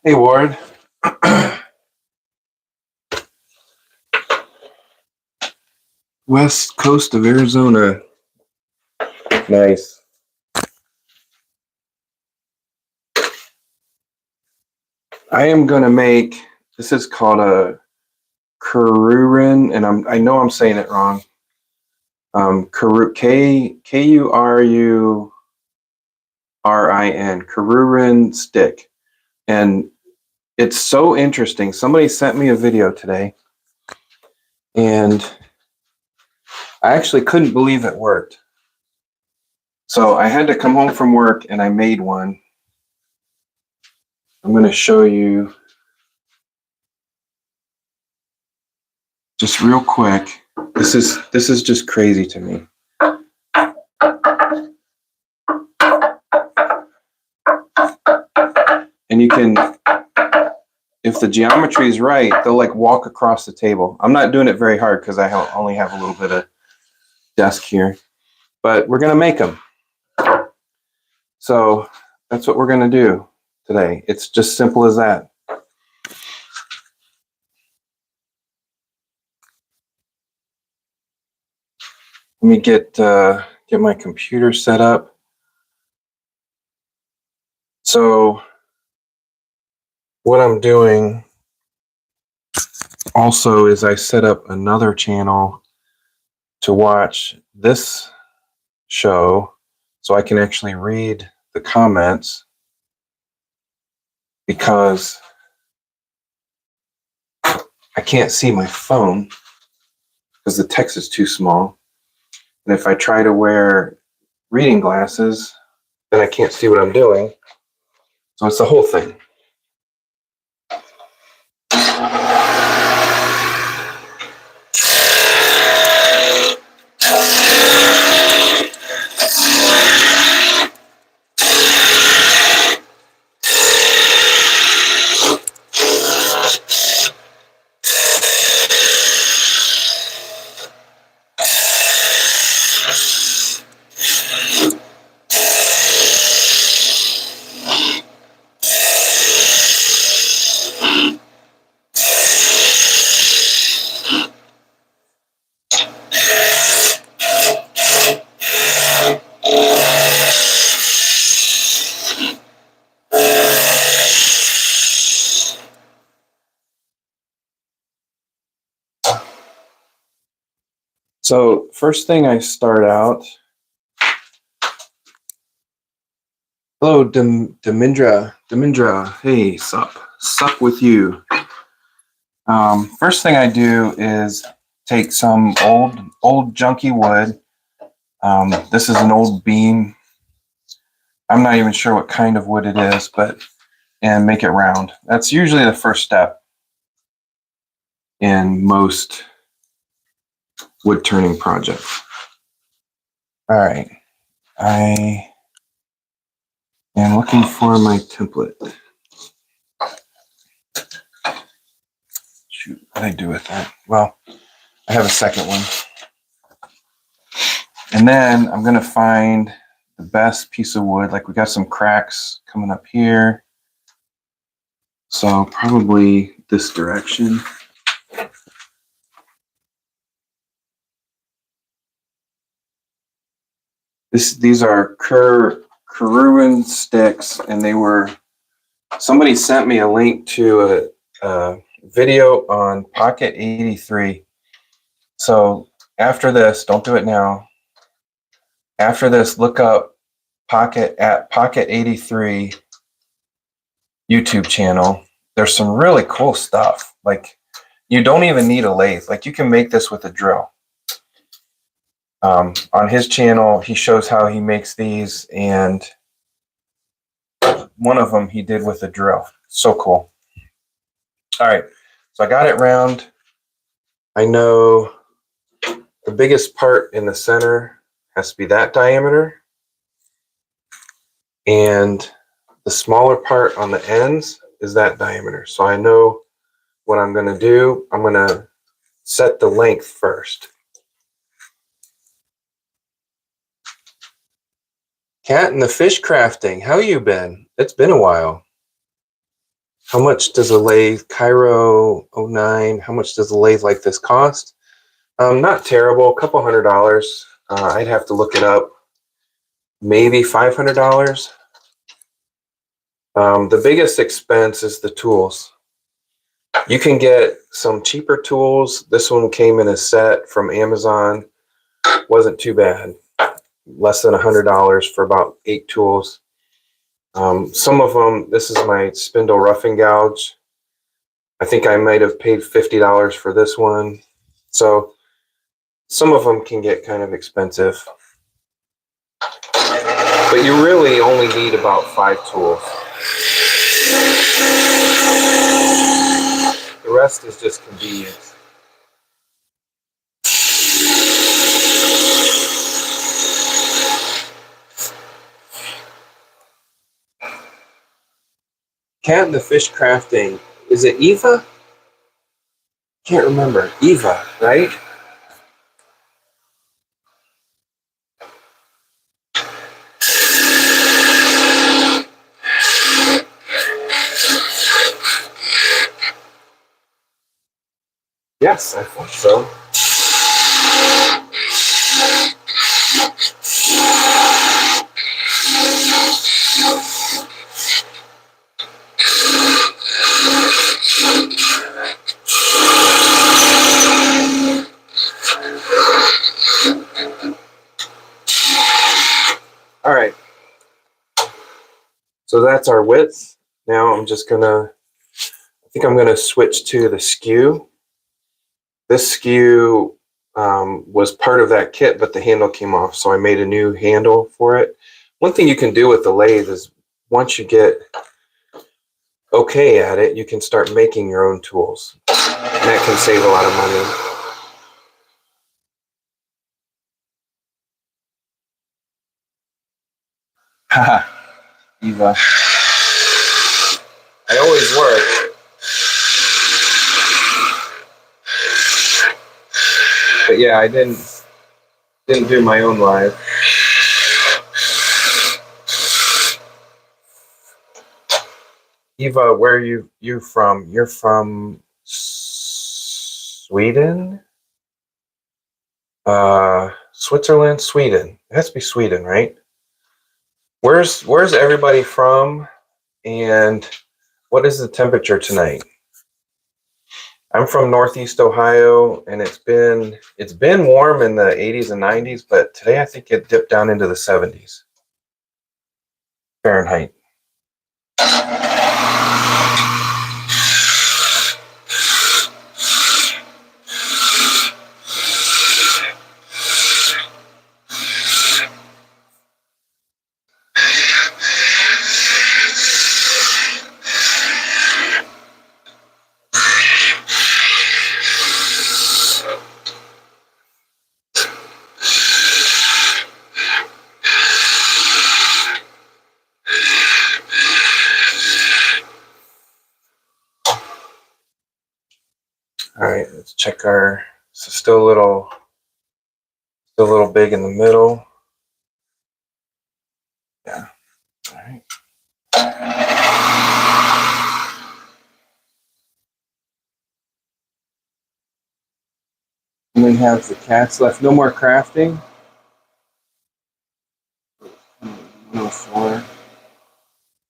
Hey, Ward. West coast of Arizona. Nice. I am going to make, this is called a Kururin, and I know I'm saying it wrong. Kururin, Kururin stick. And it's so interesting. Somebody sent me a video today, and I actually couldn't believe it worked. So I had to come home from work and I made one. I'm going to show you just real quick. This is just crazy to me. And you can, if the geometry is right, they'll like walk across the table. I'm not doing it very hard because I only have a little bit of desk here, but we're going to make them. So that's what we're going to do today. It's just simple as that. Let me get my computer set up. So what I'm doing also is I set up another channel to watch this show so I can actually read the comments, because I can't see my phone because the text is too small. And if I try to wear reading glasses, then I can't see what I'm doing. So it's the whole thing. So first thing I start out, hello, Demindra, hey, sup with you. First thing I do is take some old junky wood. This is an old beam. I'm not even sure what kind of wood it is, and make it round. That's usually the first step in most wood turning projects. All right, I am looking for my template. Shoot, what did I do with that? Well, I have a second one. And then I'm going to find the best piece of wood. Like we got some cracks coming up here. So probably this direction. These are Kururin Sticks, and somebody sent me a link to a video on Pocket 83. So after this, don't do it now. After this, look up Pocket 83 YouTube channel. There's some really cool stuff. Like, you don't even need a lathe. Like, you can make this with a drill. On his channel, he shows how he makes these, and one of them he did with a drill. So cool. All right, so I got it round. I know the biggest part in the center has to be that diameter, and the smaller part on the ends is that diameter. So I know what I'm going to do. I'm going to set the length first. Cat and the fish crafting. How you been? It's been a while. How much does a lathe, Cairo 09, how much does a lathe like this cost? Not terrible, a couple $100. I'd have to look it up. Maybe $500. The biggest expense is the tools. You can get some cheaper tools. This one came in a set from Amazon. Wasn't too bad. Less than $100 for about 8 tools. Some of them, this is my spindle roughing gouge. I think I might have paid $50 for this one. So some of them can get kind of expensive. But you really only need about 5 tools. The rest is just convenience. Cat and the fish crafting. Is it Eva? Can't remember. Eva, right? Yes, I think so. All right. So that's our width. Now I'm just gonna, I think I'm gonna switch to the skew. This skew was part of that kit, but the handle came off, so I made a new handle for it. One thing you can do with the lathe is once you get okay at it, you can start making your own tools. And that can save a lot of money. Haha, Eva. I always work. But yeah, I didn't do my own live. Eva, where are you from? You're from Sweden? Switzerland, Sweden. It has to be Sweden, right? Where's everybody from? And what is the temperature tonight? I'm from Northeast Ohio, and it's been warm in the 80s and 90s, but today I think it dipped down into the 70s Fahrenheit. All right, let's check our, so still a little big in the middle. Yeah, all right. And we have the cats left. No more crafting. 104.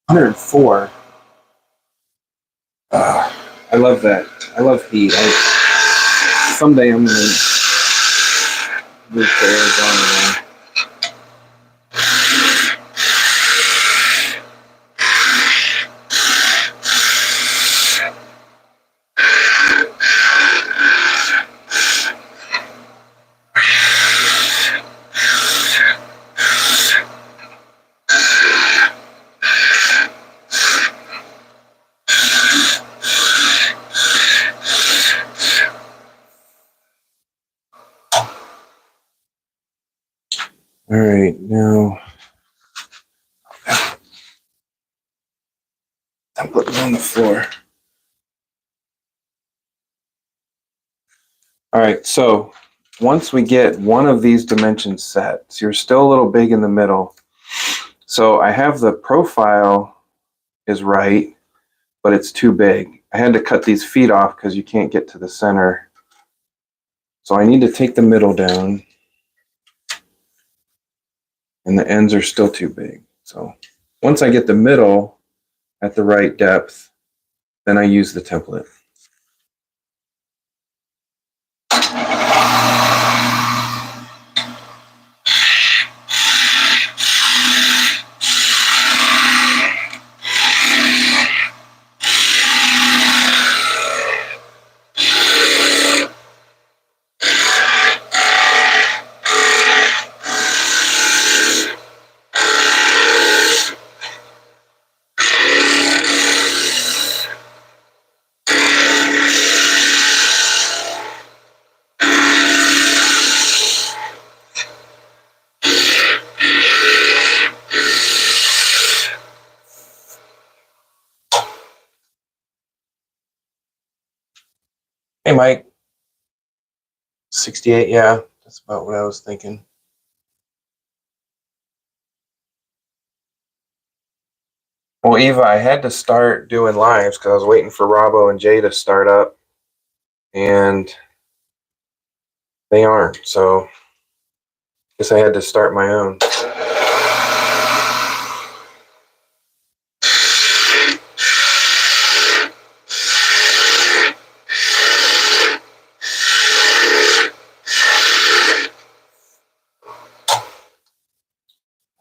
104. I love that. I love heat. Someday I'm going to move to Arizona. All right, now I'm putting it on the floor. All right, so once we get one of these dimensions set, so you're still a little big in the middle, So I have the profile is right, but it's too big. I had to cut these feet off because you can't get to the center. So I need to take the middle down, and the ends are still too big. So once I get the middle at the right depth, then I use the template. Hey, Mike. 68, yeah, that's about what I was thinking. Well, Eva, I had to start doing lives because I was waiting for Robbo and Jay to start up, and they aren't. So I guess I had to start my own.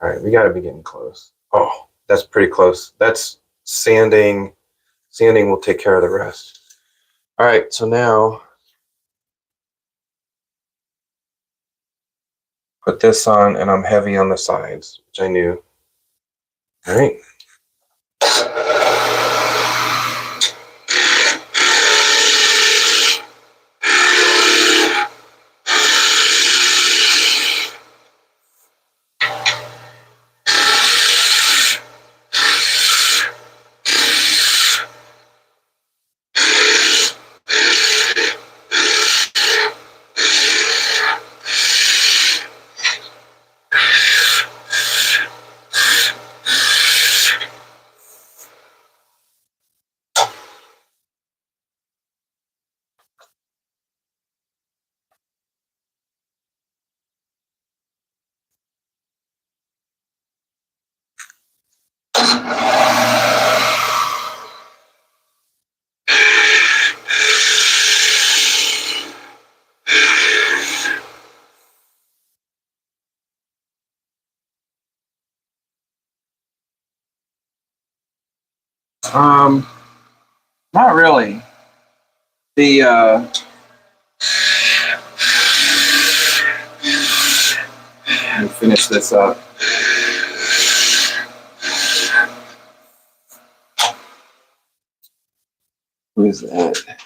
All right, we got to be getting close. Oh, that's pretty close. That's sanding. Sanding will take care of the rest. All right, so now put this on, and I'm heavy on the sides, which I knew. All right. Not really. The let me finish this up. Who is that?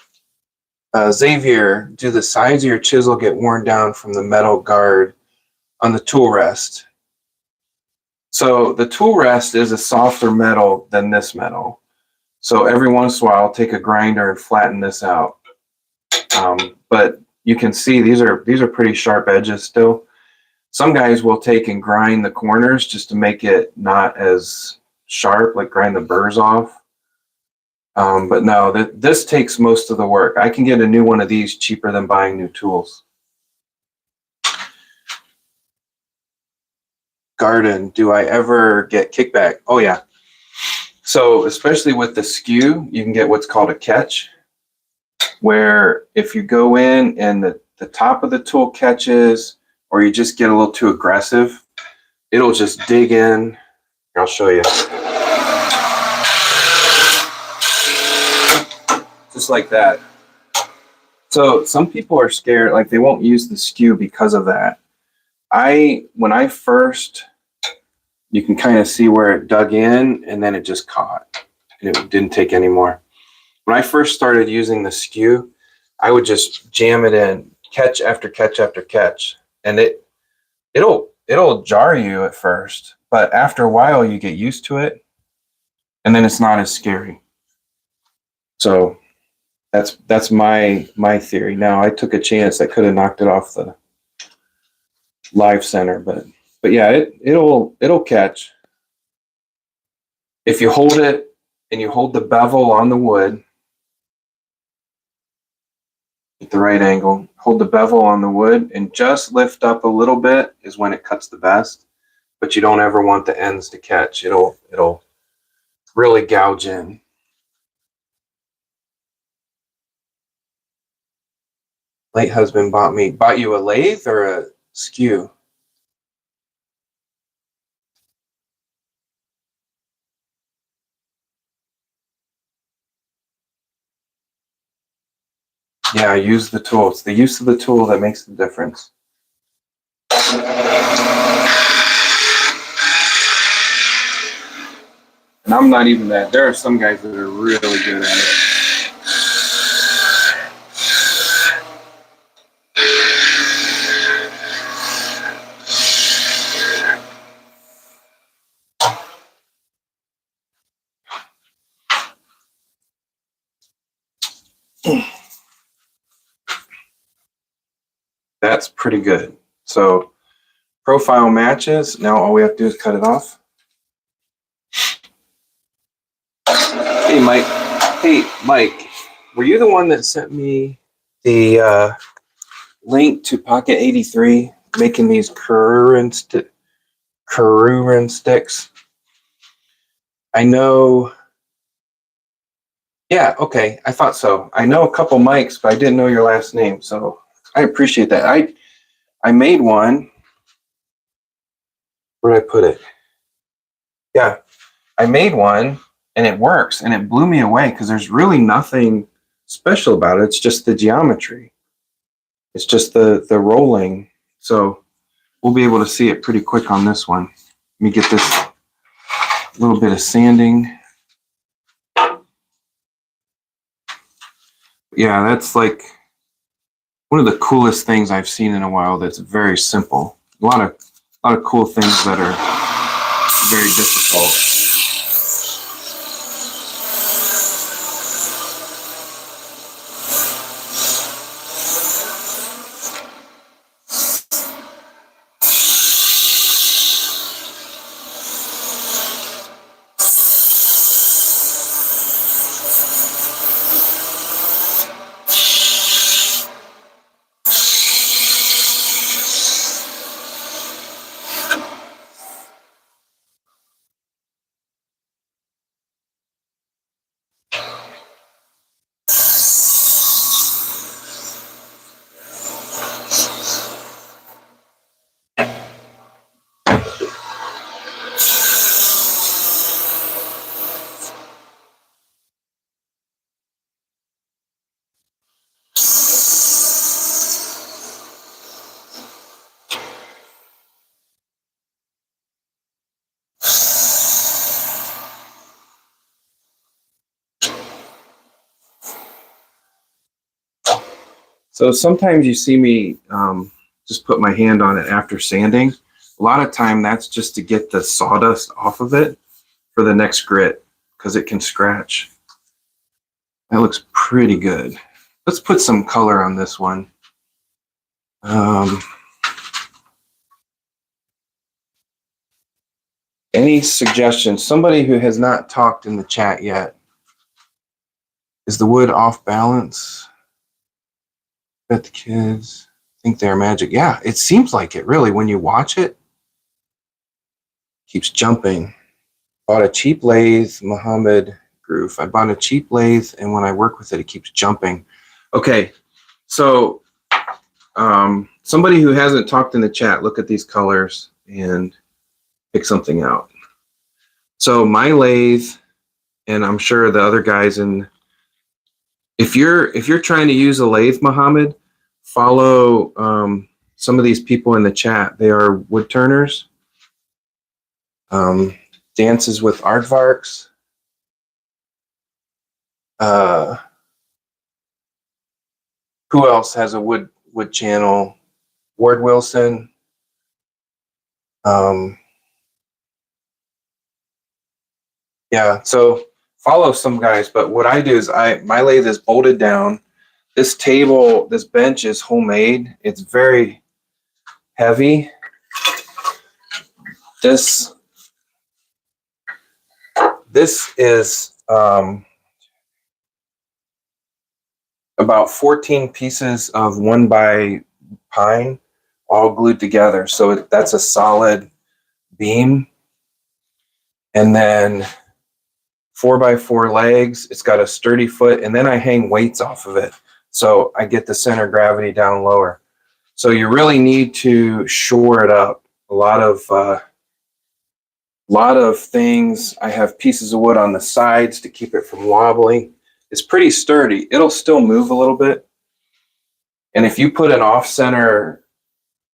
Xavier, do the sides of your chisel get worn down from the metal guard on the tool rest? So the tool rest is a softer metal than this metal. So every once in a while, I'll take a grinder and flatten this out. But you can see these are pretty sharp edges still. Some guys will take and grind the corners just to make it not as sharp, like grind the burrs off. But no, this takes most of the work. I can get a new one of these cheaper than buying new tools. Garden, do I ever get kickback? Oh yeah. So especially with the skew, you can get what's called a catch, where if you go in and the top of the tool catches, or you just get a little too aggressive, it'll just dig in. I'll show you. Just like that. So some people are scared, like they won't use the skew because of that. When I first, you can kind of see where it dug in and then it just caught and it didn't take any more. When I first started using the skew, I would just jam it in, catch after catch after catch, and it'll jar you at first, but after a while you get used to it, and then it's not as scary. So that's my theory. Now I took a chance. I could have knocked it off the live center, but yeah, it'll catch. If you hold it and you hold the bevel on the wood at the right angle, hold the bevel on the wood and just lift up a little bit is when it cuts the best. But you don't ever want the ends to catch. It'll really gouge in. Late husband bought you a lathe or a skew? Yeah, use the tool. It's the use of the tool that makes the difference. And I'm not even that. There are some guys that are really good at it. That's pretty good. So profile matches. Now all we have to do is cut it off. Hey, Mike. Hey, Mike. Were you the one that sent me the link to Pocket 83 making these Kururin Sticks? I know. Yeah, okay. I thought so. I know a couple Mikes, but I didn't know your last name. So I appreciate that. I made one. Where did I put it? Yeah, I made one and it works and it blew me away because there's really nothing special about it. It's just the geometry. It's just the rolling. So we'll be able to see it pretty quick on this one. Let me get this little bit of sanding. Yeah, that's like one of the coolest things I've seen in a while that's very simple. A lot of cool things that are very difficult. So sometimes you see me just put my hand on it after sanding. A lot of time that's just to get the sawdust off of it for the next grit because it can scratch. That looks pretty good. Let's put some color on this one. Any suggestions? Somebody who has not talked in the chat yet. Is the wood off balance? Bet the kids think they're magic. Yeah, it seems like it really when you watch it. Keeps jumping. Bought a cheap lathe, Mohammed Groove. I bought a cheap lathe, and when I work with it, it keeps jumping. Okay, so somebody who hasn't talked in the chat, look at these colors and pick something out. So my lathe, and I'm sure the other guys in. If you're trying to use a lathe, Mohammed, follow some of these people in the chat. They are wood turners. Dances with aardvarks. Who else has a wood channel? Ward Wilson. Yeah, so follow some guys, but what I do is my lathe is bolted down. This table, this bench is homemade. It's very heavy. This is about 14 pieces of 1x pine all glued together. So that's a solid beam. And then 4x4 legs. It's got a sturdy foot, and then I hang weights off of it. So I get the center of gravity down lower. So you really need to shore it up. A lot of things. I have pieces of wood on the sides to keep it from wobbling. It's pretty sturdy. It'll still move a little bit. And if you put an off-center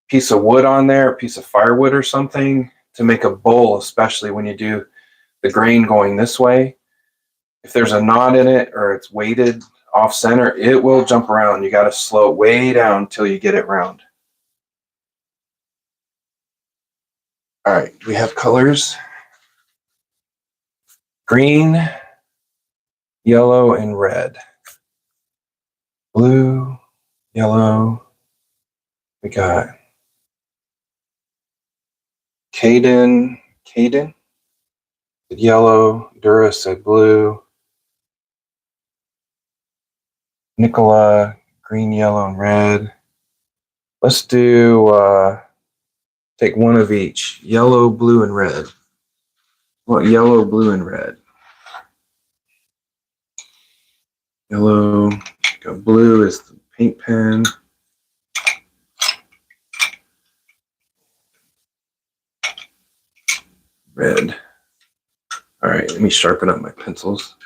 piece of wood on there, a piece of firewood or something to make a bowl, especially when you do the grain going this way, if there's a knot in it or it's weighted off-center, it will jump around. You got to slow it way down until you get it round. All right, we have colors. Green, yellow, and red. Blue, yellow. We got Caden, said yellow. Dura said blue. Nicola, green, yellow, and red. Let's do, take one of each. Yellow, blue, and red. Well, yellow, blue, and red. Yellow, got blue is the paint pen. Red. All right, let me sharpen up my pencils.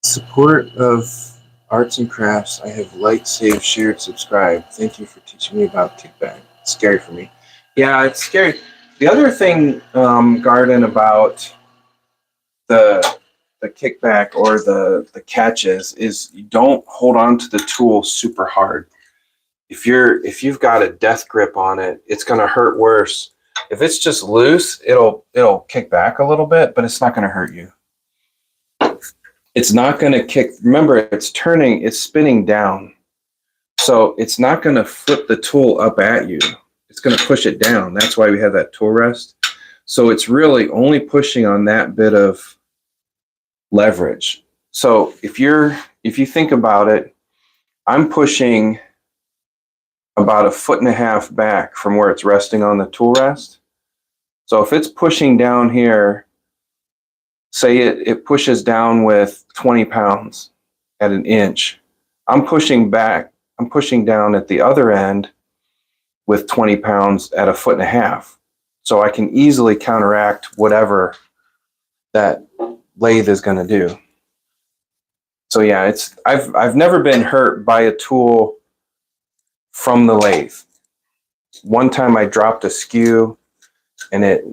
Support of arts and crafts. I have liked, saved, shared, subscribed. Thank you for teaching me about kickback. It's scary for me. Yeah, it's scary. The other thing, Garden, about the kickback or the catches is you don't hold on to the tool super hard. If you've got a death grip on it, it's going to hurt worse. If it's just loose, it'll kick back a little bit, but it's not going to hurt you. It's not going to kick. Remember, it's spinning down. So it's not going to flip the tool up at you. It's going to push it down. That's why we have that tool rest. So it's really only pushing on that bit of leverage. So if you think about it, I'm pushing about 1.5 feet back from where it's resting on the tool rest. So if it's pushing down here, say it pushes down with 20 pounds at 1 inch. I'm pushing down at the other end with 20 pounds at 1.5 feet. So I can easily counteract whatever that lathe is going to do. So yeah, I've never been hurt by a tool from the lathe. One time I dropped a skew and it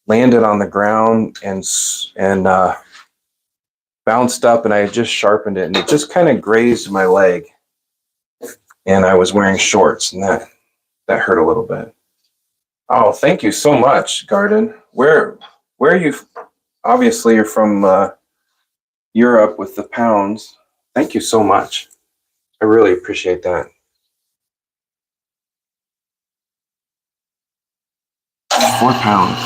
landed on the ground and bounced up, and I had just sharpened it and it just kind of grazed my leg. And I was wearing shorts, and that hurt a little bit. Oh, thank you so much, Garden. Where are you? Obviously, you're from Europe with the pounds. Thank you so much. I really appreciate that. 4 pounds.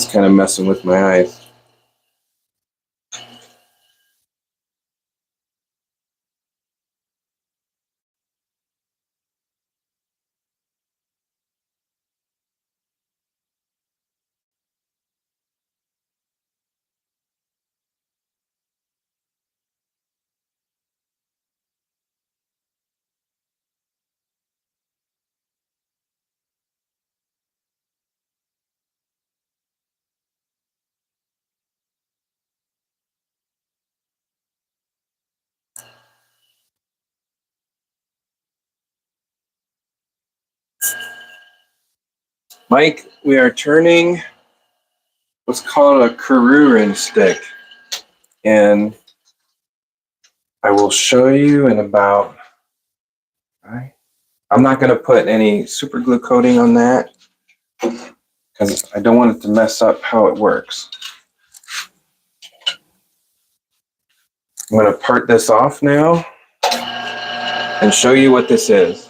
It's kind of messing with my eyes. Mike, we are turning what's called a Kururin stick. And I will show you in about, I'm not going to put any super glue coating on that because I don't want it to mess up how it works. I'm going to part this off now and show you what this is.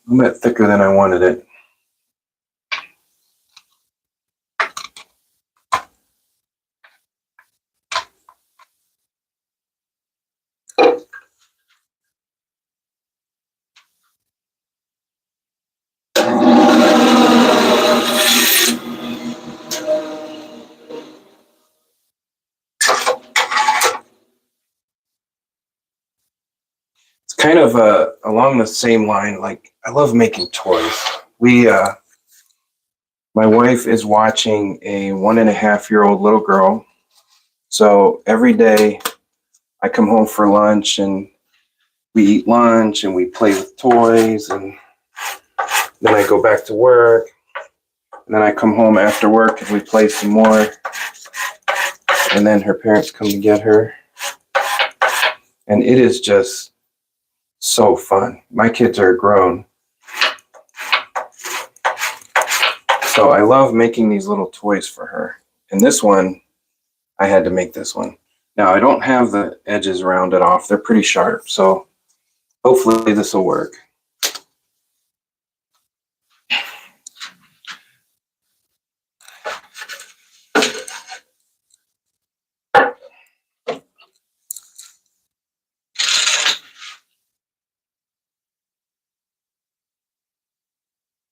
A little bit thicker than I wanted it. It's kind of along the same line. Like, I love making toys. My wife is watching a 1.5-year-old little girl. So every day I come home for lunch and we eat lunch and we play with toys, and then I go back to work, and then I come home after work and we play some more, and then her parents come to get her. And it is just so fun. My kids are grown. So I love making these little toys for her. And this one, I had to make this one. Now, I don't have the edges rounded off. They're pretty sharp. So hopefully this will work.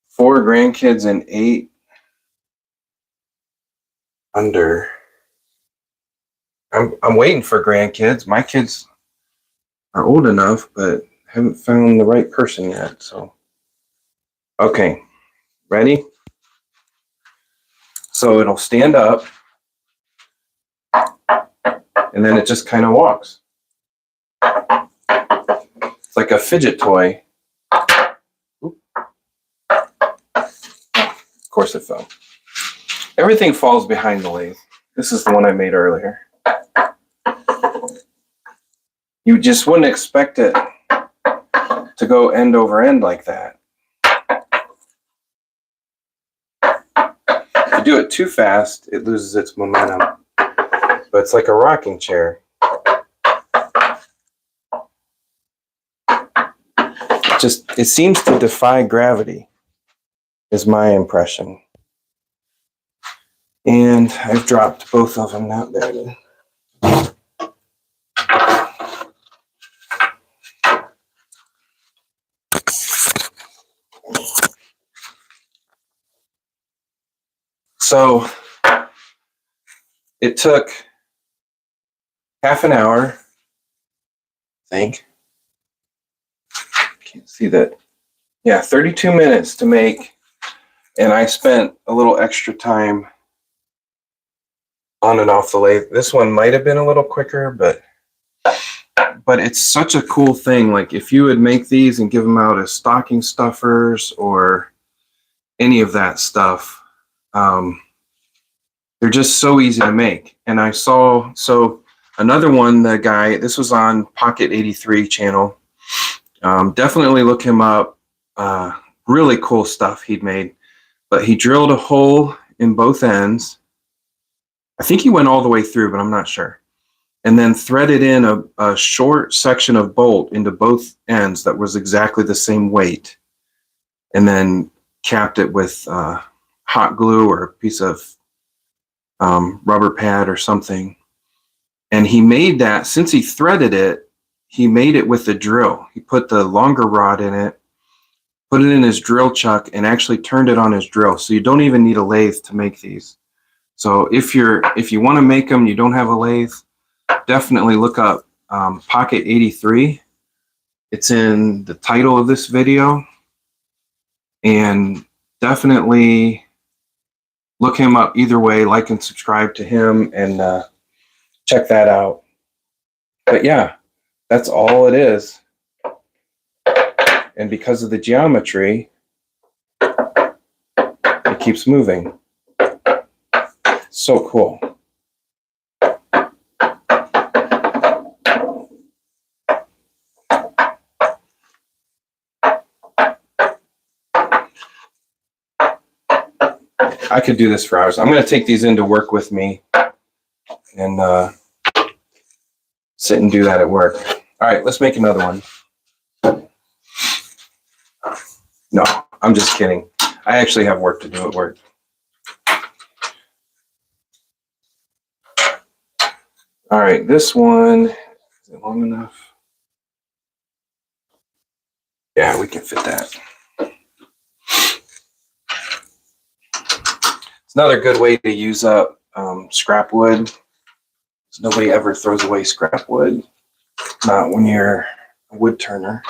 Four grandkids and 8 under. I'm waiting for grandkids. My kids are old enough, but haven't found the right person yet. So, okay, ready? So it'll stand up, and then it just kind of walks. It's like a fidget toy. course it fell. Everything falls behind the lathe. This is the one I made earlier. You just wouldn't expect it to go end over end like that. If you do it too fast, it loses its momentum. But it's like a rocking chair. It seems to defy gravity, is my impression. And I've dropped both of them now. There it is. So it took half an hour, I think. Can't see that. Yeah, 32 minutes to make. And I spent a little extra time on and off the lathe. This one might have been a little quicker, but it's such a cool thing. Like if you would make these and give them out as stocking stuffers or any of that stuff, they're just so easy to make. And I saw, so another one, the guy, this was on Pocket 83 channel. Definitely look him up. Really cool stuff he'd made. But he drilled a hole in both ends. I think he went all the way through, but I'm not sure. And then threaded in a short section of bolt into both ends that was exactly the same weight. And then capped it with hot glue or a piece of rubber pad or something. And he made that, since he threaded it, he made it with a drill. He put the longer rod in it, put it in his drill chuck, and actually turned it on his drill. So you don't even need a lathe to make these. So if you want to make them, you don't have a lathe, definitely look up Pocket 83. It's in the title of this video. And definitely look him up either way, like and subscribe to him, and check that out. But yeah, that's all it is. And because of the geometry, it keeps moving. So cool. I could do this for hours. I'm going to take these into work with me and sit and do that at work. All right, let's make another one. No, I'm just kidding. I actually have work to do at work. All right, this one, is it long enough? Yeah, we can fit that. It's another good way to use up scrap wood. Nobody ever throws away scrap wood, not when you're a wood turner.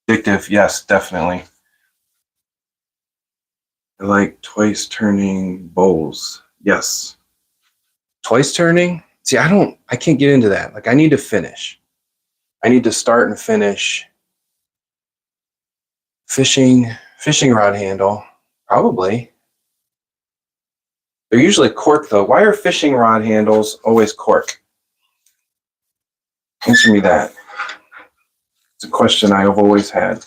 Addictive, yes, definitely. I like twice turning bowls. Yes. Twice turning? See, I can't get into that. Like, I need to finish. I need to start and finish fishing rod handle. Probably. They're usually cork though. Why are fishing rod handles always cork? Answer me that. It's a question I have always had.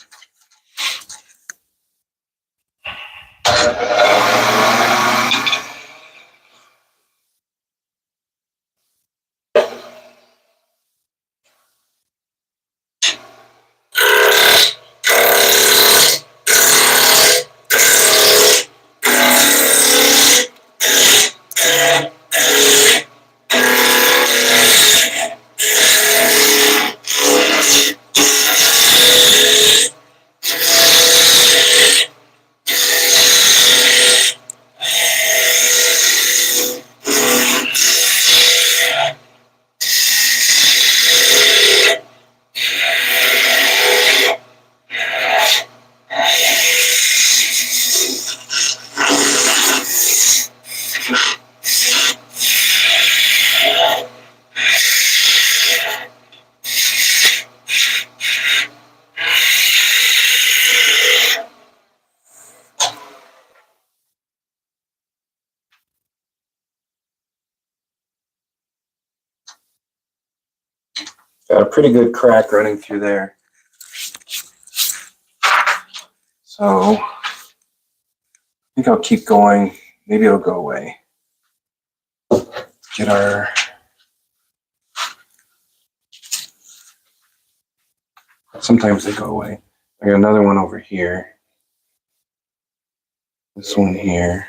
Got a pretty good crack running through there. So I think I'll keep going. Maybe it'll go away. Get our sometimes they go away. I got another one over here. This one here.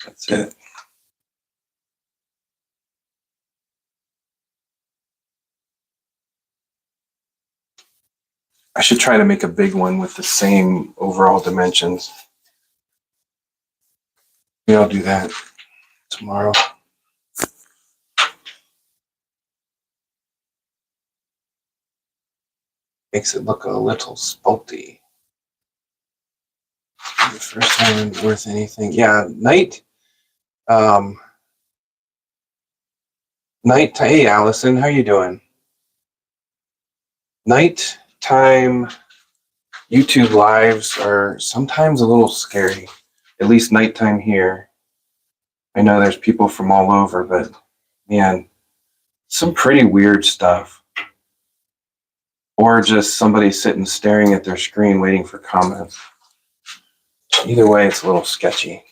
That's it. I should try to make a big one with the same overall dimensions. Maybe I'll do that tomorrow. Makes it look a little spalty. The first one worth anything. Yeah, night. Hey, Allison, how you doing? Nighttime YouTube lives are sometimes a little scary. At least nighttime here. I know there's people from all over, but man, some pretty weird stuff. Or just somebody sitting staring at their screen waiting for comments. Either way, it's a little sketchy.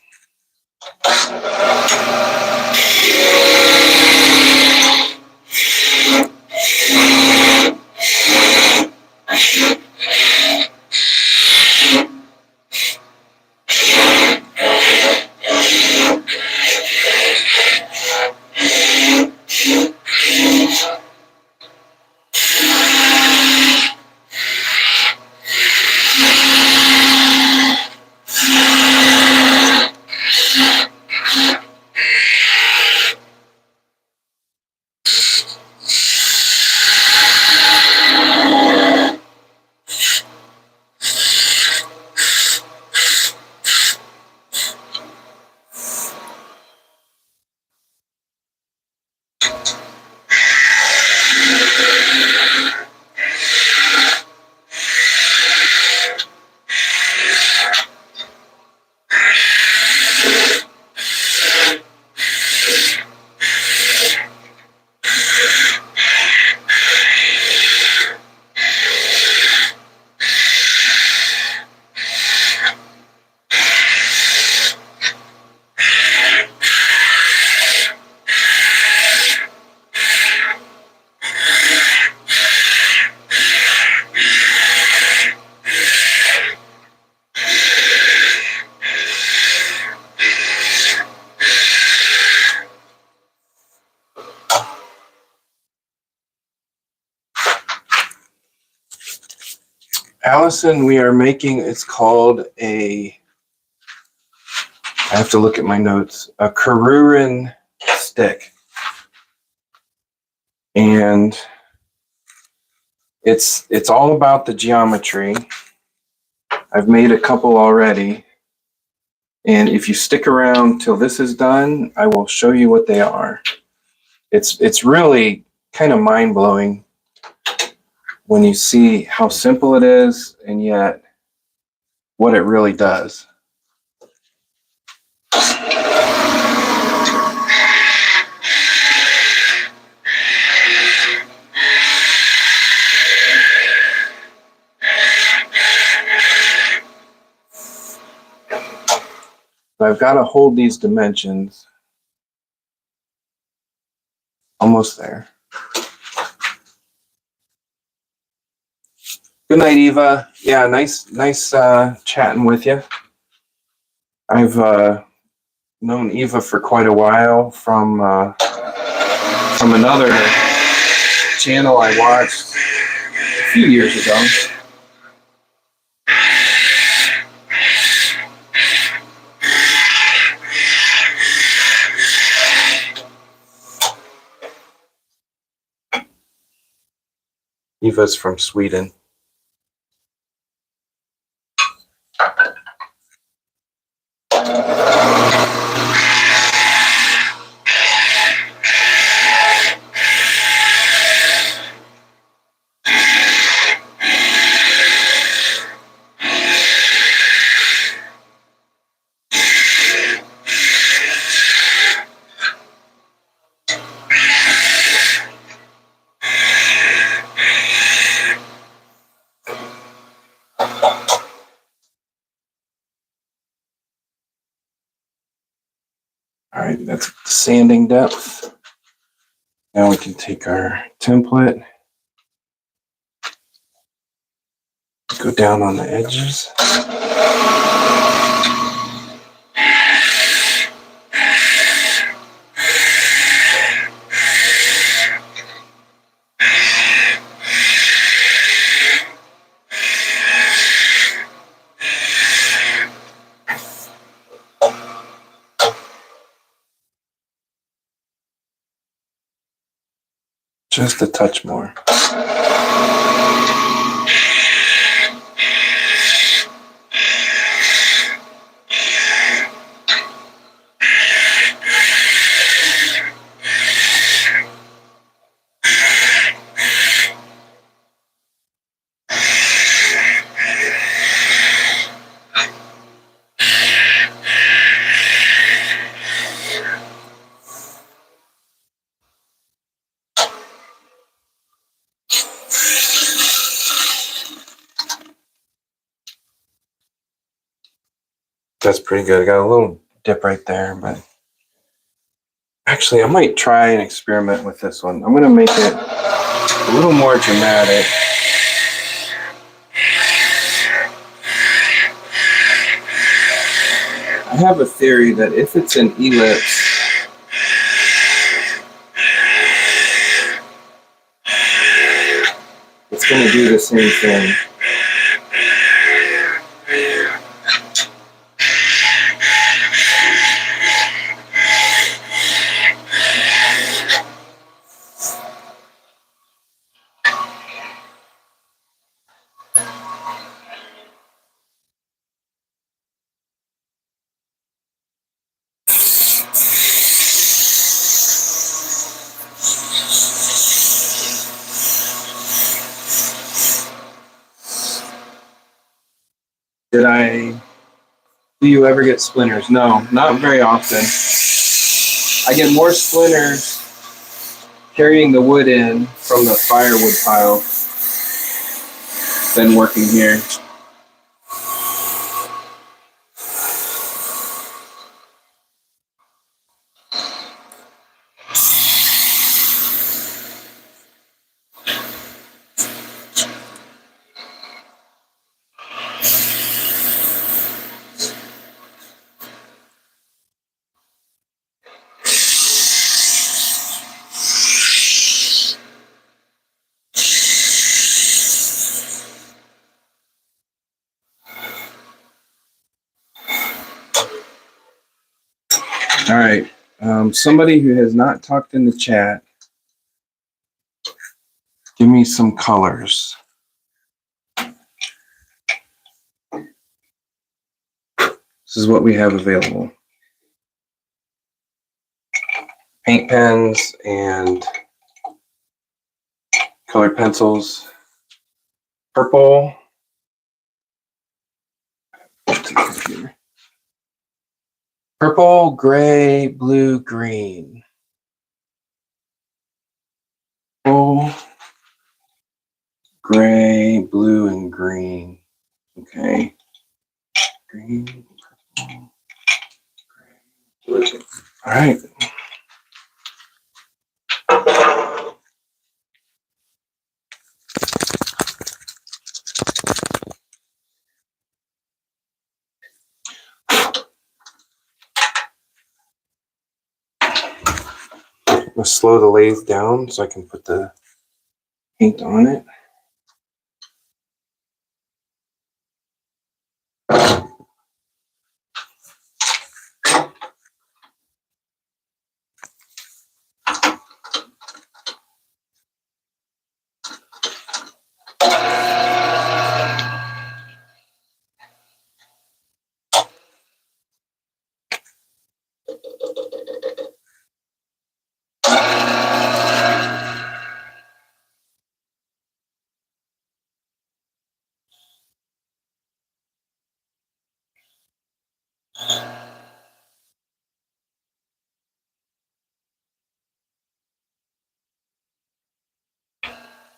Allison, we are making, it's called I have to look at my notes, a Kururin stick. And it's all about the geometry. I've made a couple already. And if you stick around till this is done, I will show you what they are. It's really kind of mind-blowing when you see how simple it is and yet what it really does. I've got to hold these dimensions. Almost there. Good night, Eva. Yeah, nice chatting with you. I've known Eva for quite a while from another channel I watched a few years ago. Eva's from Sweden. All right, that's sanding depth. Now we can take our template, go down on the edges. Just a touch more. That's pretty good. I got a little dip right there, but actually I might try and experiment with this one. I'm going to make it a little more dramatic. I have a theory that if it's an ellipse, it's going to do the same thing. Do you ever get splinters? No, not very often. I get more splinters carrying the wood in from the firewood pile than working here. All right, somebody who has not talked in the chat, give me some colors. This is what we have available. Paint pens and colored pencils. Purple. Purple, gray, blue, green. Purple, gray, blue, and green. Okay. Green, purple, gray, blue. All right. I'm going to slow the lathe down so I can put the paint on it.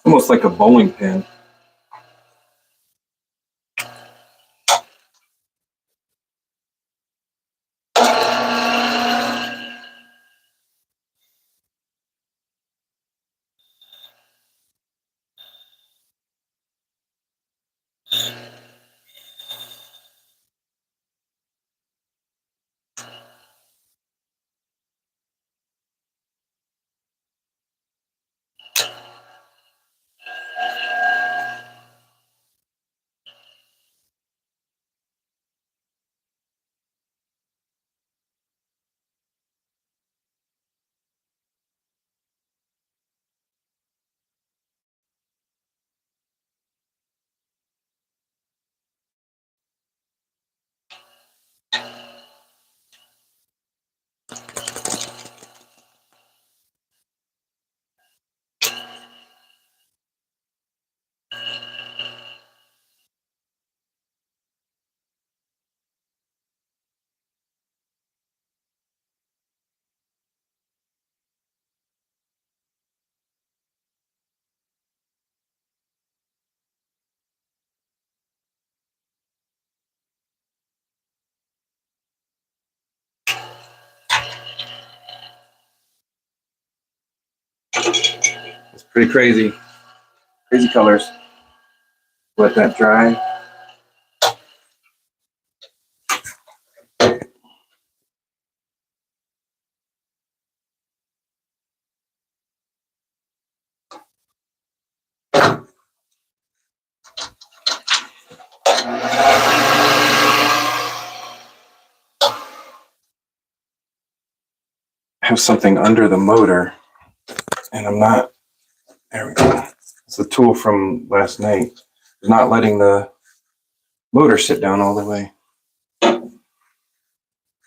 Almost like a bowling pin. Pretty crazy. Crazy colors. Let that dry. I have something under the motor, and I'm not. There we go. It's the tool from last night. It's not letting the motor sit down all the way.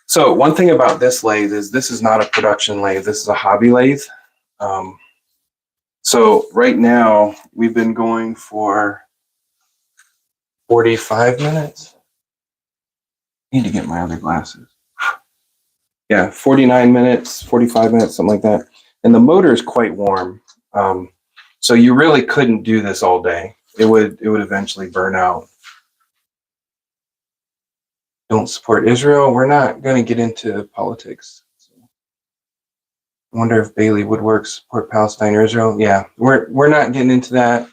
So one thing about this lathe is this is not a production lathe. This is a hobby lathe. So right now we've been going for 45 minutes. I need to get my other glasses. Yeah, 49 minutes, 45 minutes, something like that. And the motor is quite warm. So you really couldn't do this all day. It would eventually burn out. Don't support Israel. We're not going to get into politics. I wonder if Bailey Woodworks support Palestine or Israel. Yeah, we're not getting into that.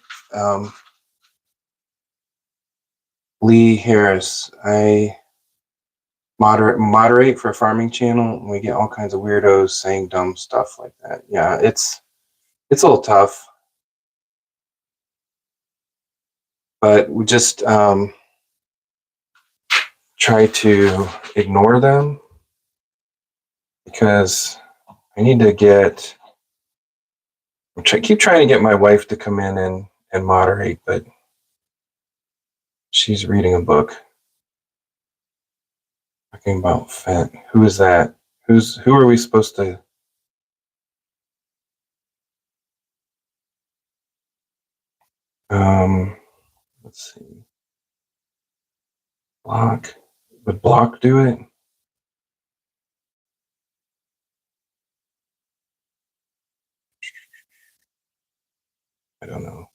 Lee Harris, I moderate for a farming channel, and we get all kinds of weirdos saying dumb stuff like that. Yeah, it's a little tough, but we just try to ignore them because I need to get. Keep trying to get my wife to come in and moderate, but she's reading a book talking about Fent. Who is that? Who are we supposed to? Let's see. Block. Would Block do it? I don't know.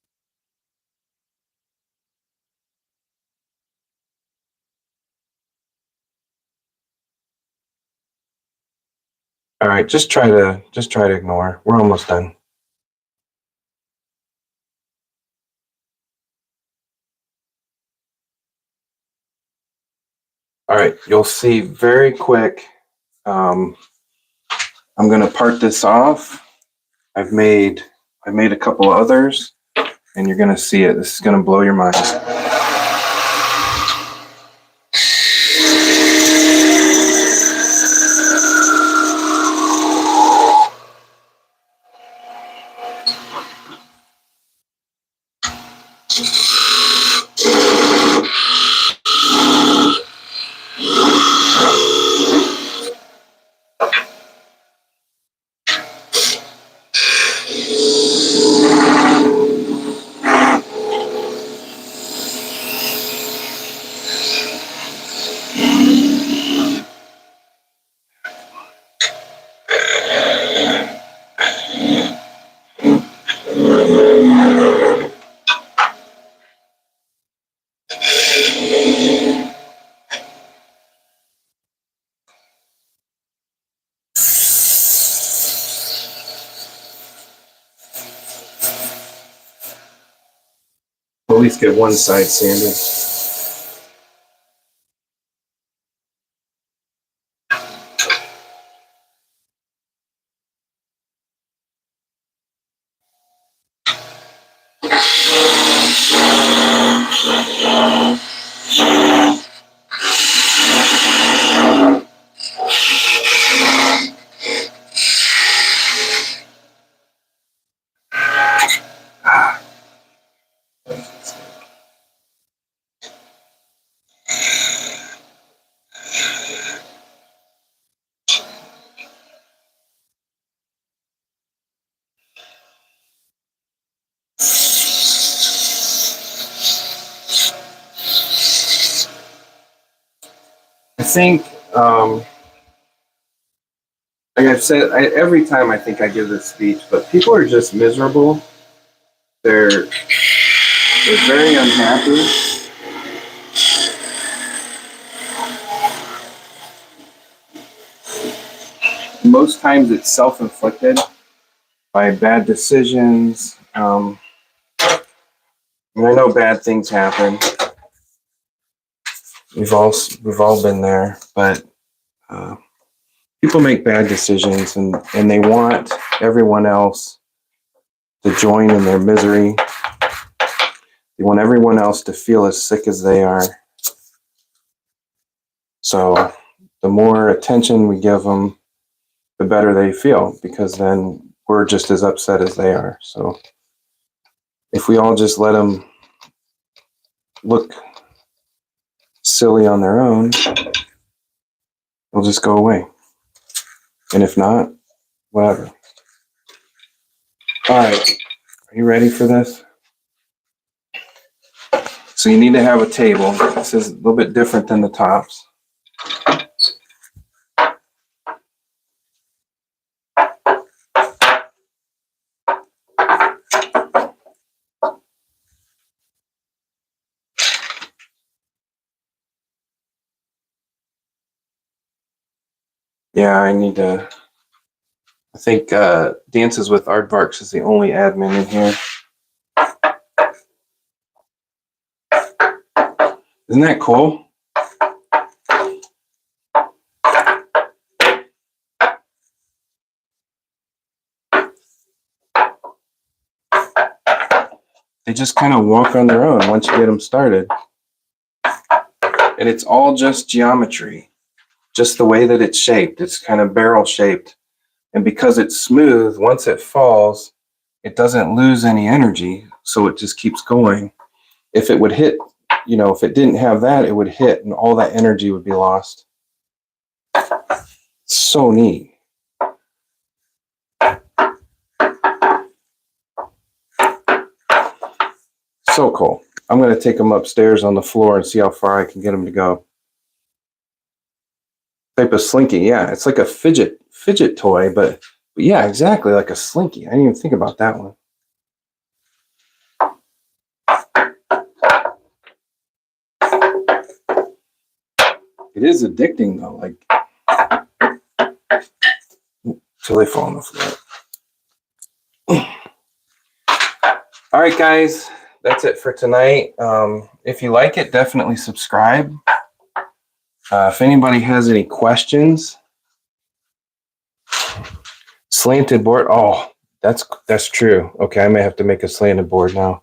All right, just try to ignore. We're almost done. All right, you'll see very quick. I'm going to part this off. I've made a couple others, and you're going to see it. This is going to blow your mind. At least get one side sanded. I think, like I've said, every time I think I give this speech, but people are just miserable. They're very unhappy. Most times it's self-inflicted by bad decisions, And I know bad things happen. We've all been there, but people make bad decisions, and they want everyone else to join in their misery. They want everyone else to feel as sick as they are. So the more attention we give them, the better they feel, because then we're just as upset as they are. So if we all just let them look silly on their own, they'll just go away. And if not, whatever. All right, are you ready for this? So you need to have a table. This is a little bit different than the tops. Yeah, I think Dances with Aardvarks is the only admin in here. Isn't that cool? They just kind of walk on their own once you get them started. And it's all just geometry, just the way that it's shaped. It's kind of barrel shaped. And because it's smooth, once it falls, it doesn't lose any energy. So it just keeps going. If it would hit, if it didn't have that, it would hit and all that energy would be lost. So neat. So cool. I'm going to take them upstairs on the floor and see how far I can get them to go. Type of slinky. Yeah, it's like a fidget toy, but yeah, exactly like a slinky. I didn't even think about that one. It is addicting though, like till they fall on the floor. All right, guys, that's it for tonight. If you like it, definitely subscribe. If anybody has any questions, slanted board. Oh, that's true. Okay, I may have to make a slanted board now.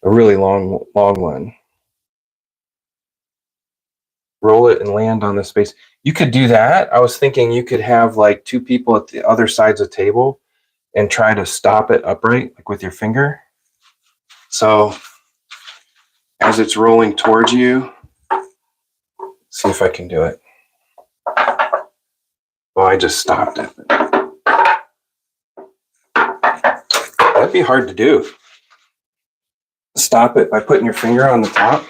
A really long one. Roll it and land on the space. You could do that. I was thinking you could have like two people at the other sides of the table and try to stop it upright, like with your finger. So as it's rolling towards you, see if I can do it. Well, I just stopped it. That'd be hard to do. Stop it by putting your finger on the top.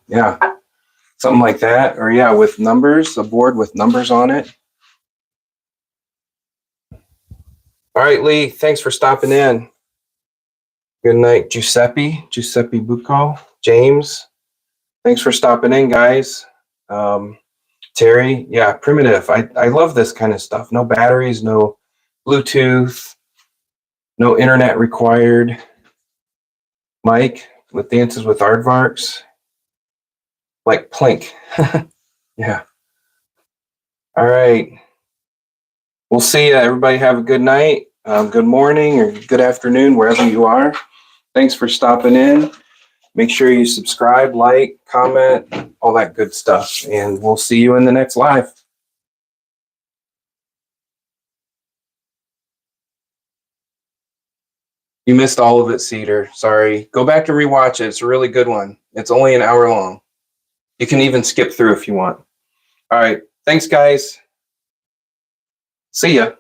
Yeah, something like that. Or yeah, with numbers, a board with numbers on it. All right, Lee, thanks for stopping in. Good night, Giuseppe Bucco, James. Thanks for stopping in, guys. Terry, yeah, primitive. I love this kind of stuff. No batteries, no Bluetooth, no internet required. Mike with Dances with Aardvarks. Like Plink. Yeah. All right. We'll see you. Everybody have a good night, good morning, or good afternoon, wherever you are. Thanks for stopping in. Make sure you subscribe, like, comment, all that good stuff. And we'll see you in the next live. You missed all of it, Cedar. Sorry. Go back and rewatch it. It's a really good one. It's only an hour long. You can even skip through if you want. All right. Thanks, guys. See ya.